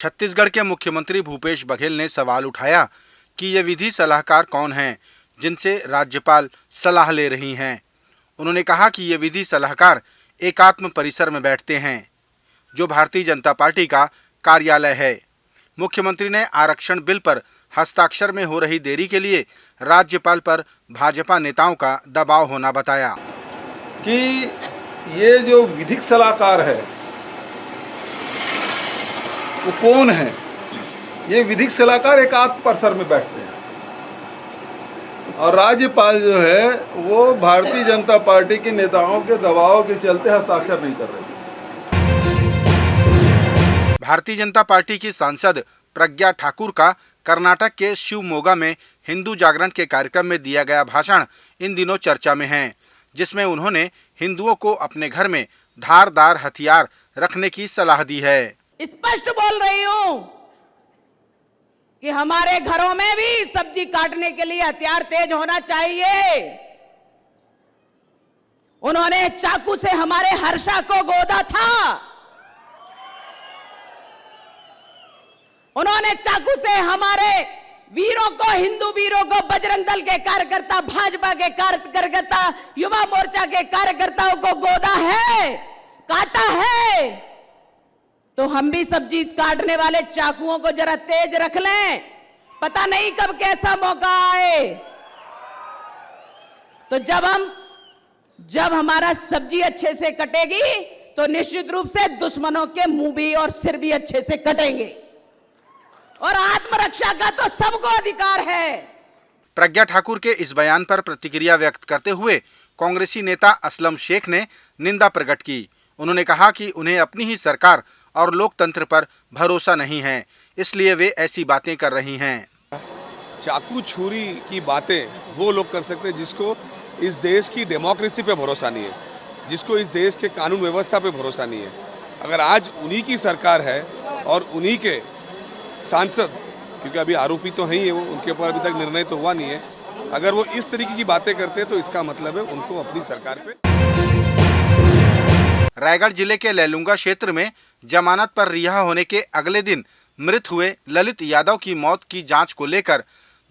छत्तीसगढ़ के मुख्यमंत्री भूपेश बघेल ने सवाल उठाया कि ये विधि सलाहकार कौन हैं जिनसे राज्यपाल सलाह ले रही हैं। उन्होंने कहा कि ये विधि सलाहकार एकात्म परिसर में बैठते हैं, जो भारतीय जनता पार्टी का कार्यालय है। मुख्यमंत्री ने आरक्षण बिल पर हस्ताक्षर में हो रही देरी के लिए राज्यपाल पर भाजपा नेताओं का दबाव होना बताया कि ये जो विधिक सलाहकार है वो कौन है। ये विधिक सलाहकार एकात्म परिसर में बैठते हैं और राज्यपाल जो है वो भारतीय जनता पार्टी के नेताओं के दबाव के चलते हस्ताक्षर नहीं कर रहे। भारतीय जनता पार्टी की सांसद प्रज्ञा ठाकुर का कर्नाटक के शिवमोगा में हिंदू जागरण के कार्यक्रम में दिया गया भाषण इन दिनों चर्चा में है, जिसमें उन्होंने हिंदुओं को अपने घर में धारदार हथियार रखने की सलाह दी है। स्पष्ट बोल रही हूं कि हमारे घरों में भी सब्जी काटने के लिए हथियार तेज होना चाहिए। उन्होंने चाकू से हमारे हर्षा को गोदा था, उन्होंने चाकू से हमारे वीरों को, हिंदू वीरों को, बजरंग दल के कार्यकर्ता, भाजपा के कार्यकर्ता, युवा मोर्चा के कार्यकर्ताओं को गोदा है, काटा है। तो हम भी सब्जी काटने वाले चाकुओं को जरा तेज रख लें, पता नहीं कब कैसा मौका आए। तो जब हमारा सब्जी अच्छे से कटेगी तो निश्चित रूप से दुश्मनों के मुंह भी और सिर भी अच्छे से कटेंगे। और आत्मरक्षा का तो सबको अधिकार है। प्रज्ञा ठाकुर के इस बयान पर प्रतिक्रिया व्यक्त करते हुए कांग्रेसी नेता असलम शेख ने निंदा प्रकट की। उन्होंने कहा कि उन्हें अपनी ही सरकार और लोकतंत्र पर भरोसा नहीं है, इसलिए वे ऐसी बातें कर रही हैं। चाकू छुरी की बातें वो लोग कर सकते हैं जिसको इस देश की डेमोक्रेसी पे भरोसा नहीं है, जिसको इस देश के कानून व्यवस्था पे भरोसा नहीं है। अगर आज उन्हीं की सरकार है और उन्हीं के सांसद, क्योंकि अभी आरोपी तो है ही है वो, उनके ऊपर अभी तक निर्णय तो हुआ नहीं है, अगर वो इस तरीके की बातें करते हैं तो इसका मतलब है उनको अपनी सरकार पे। रायगढ़ जिले के लैलूंगा क्षेत्र में जमानत पर रिहा होने के अगले दिन मृत हुए ललित यादव की मौत की जांच को लेकर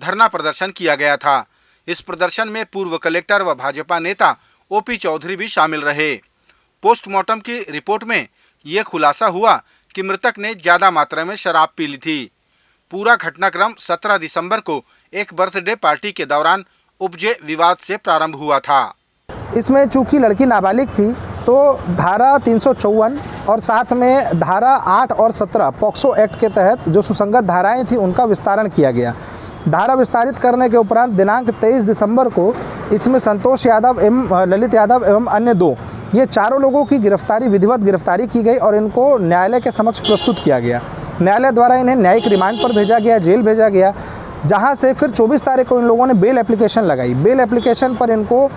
धरना प्रदर्शन किया गया था। इस प्रदर्शन में पूर्व कलेक्टर व भाजपा नेता ओपी चौधरी भी शामिल रहे। पोस्टमार्टम की रिपोर्ट में यह खुलासा हुआ कि मृतक ने ज्यादा मात्रा में शराब पी ली थी। पूरा घटनाक्रम 17 दिसंबर को एक बर्थडे पार्टी के दौरान उपजे विवाद से प्रारंभ हुआ था। इसमें चूंकि लड़की नाबालिग थी तो धारा 354 और साथ में धारा 8 और 17 पॉक्सो एक्ट के तहत जो सुसंगत धाराएं थी उनका विस्तारण किया गया। धारा विस्तारित करने के उपरांत दिनांक 23 दिसंबर को इसमें संतोष यादव एवं ललित यादव एवं अन्य दो, ये चारों लोगों की गिरफ्तारी, विधिवत गिरफ्तारी की गई और इनको न्यायालय के समक्ष प्रस्तुत किया गया। न्यायालय द्वारा इन्हें न्यायिक रिमांड पर भेजा गया, जेल भेजा गया, जहां से फिर 24 तारीख को इन लोगों ने बेल एप्लीकेशन लगाई। बेल एप्लीकेशन पर इनको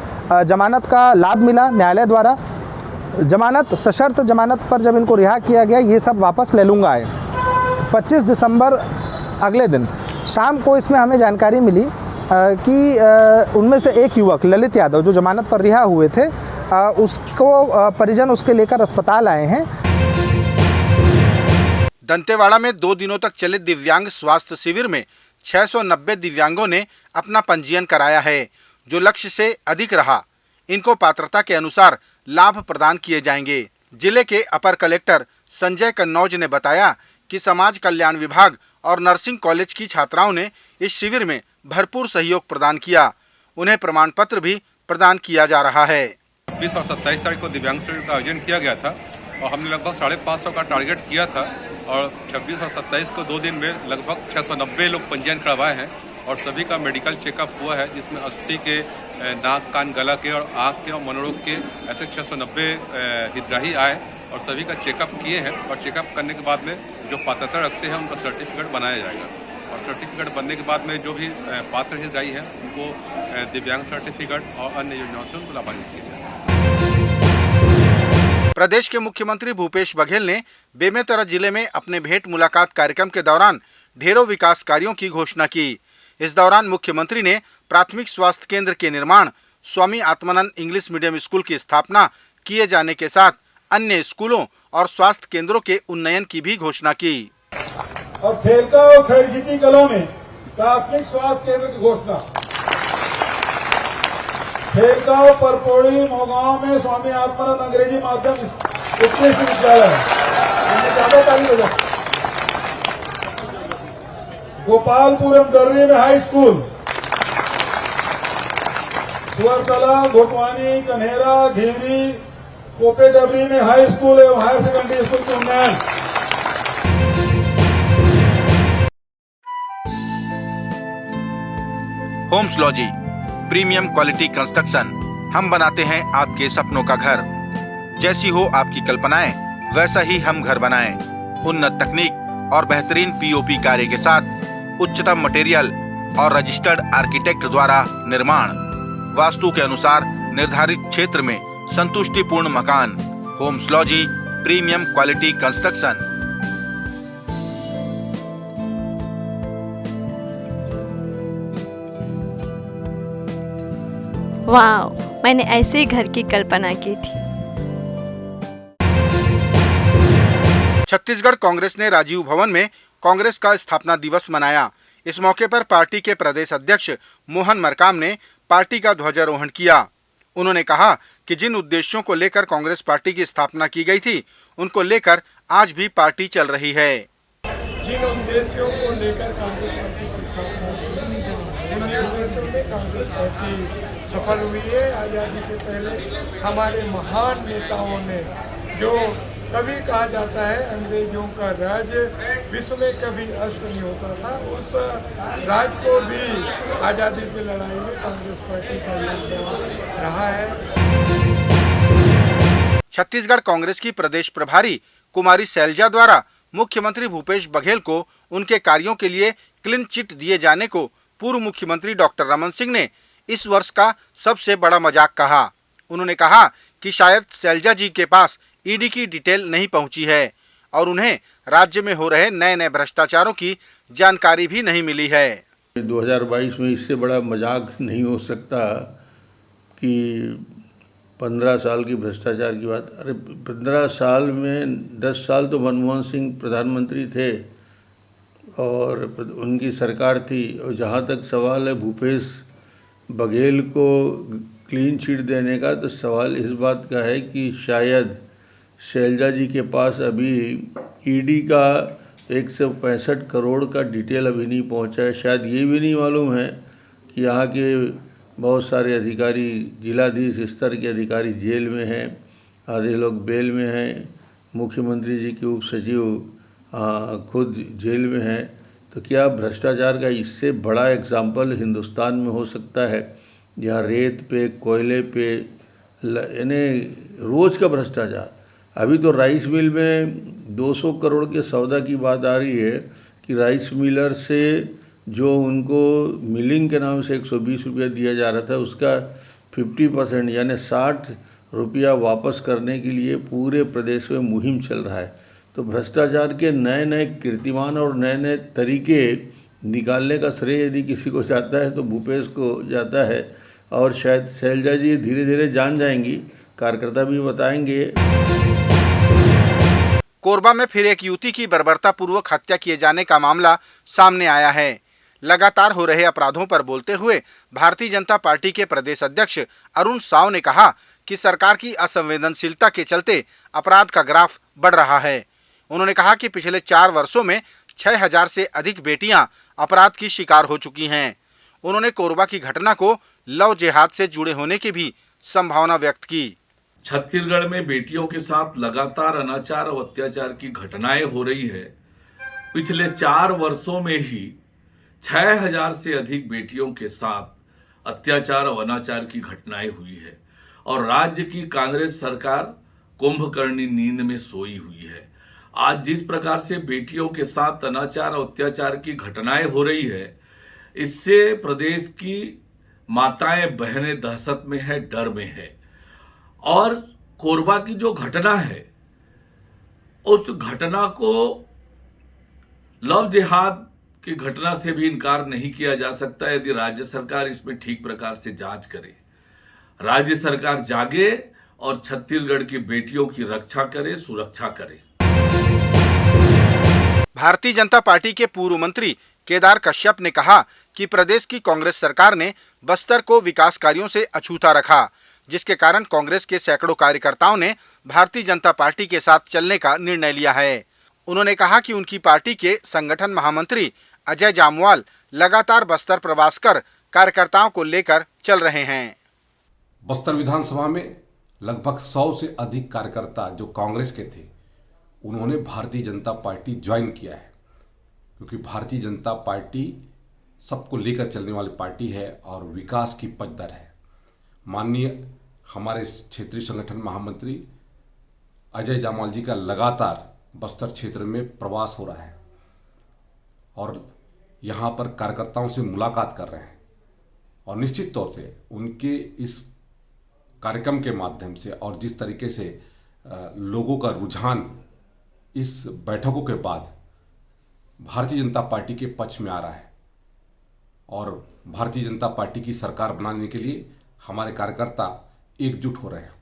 जमानत का लाभ मिला न्यायालय द्वारा। जमानत, सशर्त जमानत पर जब इनको रिहा किया गया, ये सब वापस लैलूंगा आए। 25 दिसंबर अगले दिन शाम को इसमें हमें जानकारी मिली कि उनमें से एक युवक ललित यादव जो जमानत पर रिहा हुए थे, उसको परिजन उसके लेकर अस्पताल आए हैं। दंतेवाड़ा में 2 दिनों तक चले दिव्यांग स्वास्थ्य शिविर में 690 दिव्यांगों ने अपना पंजीयन कराया है, जो लक्ष्य से अधिक रहा। इनको पात्रता के अनुसार लाभ प्रदान किए जाएंगे। जिले के अपर कलेक्टर संजय कन्नौज ने बताया कि समाज कल्याण विभाग और नर्सिंग कॉलेज की छात्राओं ने इस शिविर में भरपूर सहयोग प्रदान किया। उन्हें प्रमाण पत्र भी प्रदान किया जा रहा है। 26 और 27 तारीख को दिव्यांग शिविर का आयोजन किया गया था और हमने लगभग 550 का टारगेट किया था और 26 और 27 को 2 दिन में लगभग 690 लोग पंजीयन करवाए हैं और सभी का मेडिकल चेकअप हुआ है, जिसमें अस्थि के, नाक, कान, गला के और आँख के और मनोरोग के ऐसे 690 हितग्राही आए और सभी का चेकअप किए हैं। और चेकअप करने के बाद में जो पात्रता रखते हैं उनका सर्टिफिकेट बनाया जाएगा और सर्टिफिकेट बनने के बाद में जो भी पात्र हितग्राही हैं उनको दिव्यांग सर्टिफिकेट और अन्य योजनाओं से उनको लाभान्वित किया जाएगा। प्रदेश के मुख्यमंत्री भूपेश बघेल ने बेमेतरा जिले में अपने भेंट मुलाकात कार्यक्रम के दौरान ढेरों विकास कार्यों की घोषणा की। इस दौरान मुख्यमंत्री ने प्राथमिक स्वास्थ्य केंद्र के निर्माण, Swami Atmanand English medium school की स्थापना किए जाने के साथ अन्य स्कूलों और स्वास्थ्य केंद्रों के उन्नयन की भी घोषणा की। और खेलका और खैरसिटी कॉलोनी प्राथमिक स्वास्थ्य केंद्र की घोषणा। खेलका और परपोड़ी मोगांव में स्वामी आत्मानंद अंग्रेजी माध्यम उत्कृष्ट विद्यालय। ज्यादा तारीफ हो जाए। गोपालपुरम दर्री में हाई स्कूल। सुअरतला, घोटवानी, कन्हेरा, झीवरी, कोपे डबरी में हाई स्कूल एवं हायर सेकेंडरी स्कूल के उन्नयन। Homeslogy premium quality construction. हम बनाते हैं आपके सपनों का घर। जैसी हो आपकी कल्पनाएं वैसा ही हम घर बनाएं। उन्नत तकनीक और बेहतरीन पीओपी कार्य के साथ उच्चतम मटेरियल और रजिस्टर्ड आर्किटेक्ट द्वारा निर्माण। वास्तु के अनुसार निर्धारित क्षेत्र में संतुष्टिपूर्ण मकान। Homeslogy premium quality construction. वाह, मैंने ऐसे ही घर की कल्पना की थी। छत्तीसगढ़ कांग्रेस ने राजीव भवन में कांग्रेस का स्थापना दिवस मनाया। इस मौके पर पार्टी के प्रदेश अध्यक्ष मोहन मरकाम ने पार्टी का ध्वजारोहण किया। उन्होंने कहा कि जिन उद्देश्यों को लेकर कांग्रेस पार्टी की स्थापना की गई थी उनको लेकर आज भी पार्टी चल रही है। जिन उद्देश्यों को लेकर कांग्रेस पार्टी की स्थापना की, उन उद्देश्यों में कांग्रेस पार्टी सफल हुई है। आज़ादी के पहले हमारे महान नेताओं ने, जो कभी कहा जाता है अंग्रेजों का राज विश्व में कभी अस्त नहीं होता था, उस राज को भी आज़ादी की लड़ाई में कांग्रेस पार्टी का योगदान रहा है। छत्तीसगढ़ कांग्रेस की प्रदेश प्रभारी कुमारी शैलजा द्वारा मुख्यमंत्री भूपेश बघेल को उनके कार्यों के लिए क्लीन चिट दिए जाने को पूर्व मुख्यमंत्री डॉक्टर रमन सिंह ने इस वर्ष का सबसे बड़ा मजाक कहा। उन्होंने कहा कि शायद शैलजा जी के पास ईडी की डिटेल नहीं पहुंची है और उन्हें राज्य में हो रहे नए नए भ्रष्टाचारों की जानकारी भी नहीं मिली है। 2022 में इससे बड़ा मजाक नहीं हो सकता कि 15 साल की भ्रष्टाचार की बात। अरे 15 साल में 10 साल तो मनमोहन सिंह प्रधानमंत्री थे और उनकी सरकार थी। और जहाँ तक सवाल है भूपेश बघेल को क्लीन चिट देने का, तो सवाल इस बात का है कि शायद शैलजा जी के पास अभी ईडी का 165 करोड़ का डिटेल अभी नहीं पहुंचा है। शायद ये भी नहीं मालूम है कि यहाँ के बहुत सारे अधिकारी, जिलाधीश स्तर के अधिकारी जेल में हैं, आधे लोग बेल में हैं, मुख्यमंत्री जी के उप सचिव खुद जेल में हैं। तो क्या भ्रष्टाचार का इससे बड़ा एग्जाम्पल हिंदुस्तान में हो सकता है, जहाँ रेत पे, कोयले पे, यानी रोज़ का भ्रष्टाचार। अभी तो राइस मिल में 200 करोड़ के सौदा की बात आ रही है कि राइस मिलर से जो उनको मिलिंग के नाम से 120 रुपया दिया जा रहा था, उसका 50% यानी 60 रुपया वापस करने के लिए पूरे प्रदेश में मुहिम चल रहा है। तो भ्रष्टाचार के नए नए कीर्तिमान और नए नए तरीके निकालने का श्रेय यदि किसी को जाता है तो भूपेश को जाता है। और शायद शैलजा जी धीरे धीरे जान जाएंगी, कार्यकर्ता भी बताएंगे। कोरबा में फिर एक युवती की बर्बरतापूर्वक हत्या किए जाने का मामला सामने आया है। लगातार हो रहे अपराधों पर बोलते हुए भारतीय जनता पार्टी के प्रदेश अध्यक्ष अरुण साव ने कहा कि सरकार की असंवेदनशीलता के चलते अपराध का ग्राफ बढ़ रहा है। उन्होंने कहा कि पिछले 4 वर्षों में 6000 से अधिक बेटियां अपराध की शिकार हो चुकी हैं। उन्होंने कोरबा की घटना को लव जिहाद से जुड़े होने की भी संभावना व्यक्त की। छत्तीसगढ़ में बेटियों के साथ लगातार अनाचार और अत्याचार की घटनाएं हो रही है। पिछले 4 वर्षों में ही 6000 से अधिक बेटियों के साथ अत्याचार और अनाचार की घटनाएं हुई है और राज्य की कांग्रेस सरकार कुंभकर्णी नींद में सोई हुई है। आज जिस प्रकार से बेटियों के साथ अनाचार और अत्याचार की घटनाएं हो रही है, इससे प्रदेश की माताएं बहनें दहशत में है, डर में है। और कोरबा की जो घटना है, उस घटना को लव जिहाद की घटना से भी इनकार नहीं किया जा सकता यदि राज्य सरकार इसमें ठीक प्रकार से जांच करे। राज्य सरकार जागे और छत्तीसगढ़ की बेटियों की रक्षा करे, सुरक्षा करे। भारतीय जनता पार्टी के पूर्व मंत्री केदार कश्यप ने कहा कि प्रदेश की कांग्रेस सरकार ने बस्तर को विकास कार्यों से अछूता रखा, जिसके कारण कांग्रेस के सैकड़ों कार्यकर्ताओं ने भारतीय जनता पार्टी के साथ चलने का निर्णय लिया है। उन्होंने कहा कि उनकी पार्टी के संगठन महामंत्री अजय जामवाल लगातार बस्तर प्रवास कर कार्यकर्ताओं को लेकर चल रहे हैं। बस्तर विधानसभा में लगभग 100 से अधिक कार्यकर्ता जो कांग्रेस के थे, उन्होंने भारतीय जनता पार्टी ज्वाइन किया है, क्योंकि भारतीय जनता पार्टी सबको लेकर चलने वाली पार्टी है और विकास की पचदर है। माननीय हमारे क्षेत्रीय संगठन महामंत्री अजय जामवाल जी का लगातार बस्तर क्षेत्र में प्रवास हो रहा है और यहाँ पर कार्यकर्ताओं से मुलाकात कर रहे हैं और निश्चित तौर से उनके इस कार्यक्रम के माध्यम से और जिस तरीके से लोगों का रुझान इस बैठकों के बाद भारतीय जनता पार्टी के पक्ष में आ रहा है और भारतीय जनता पार्टी की सरकार बनाने के लिए हमारे कार्यकर्ता एकजुट हो रहे हैं।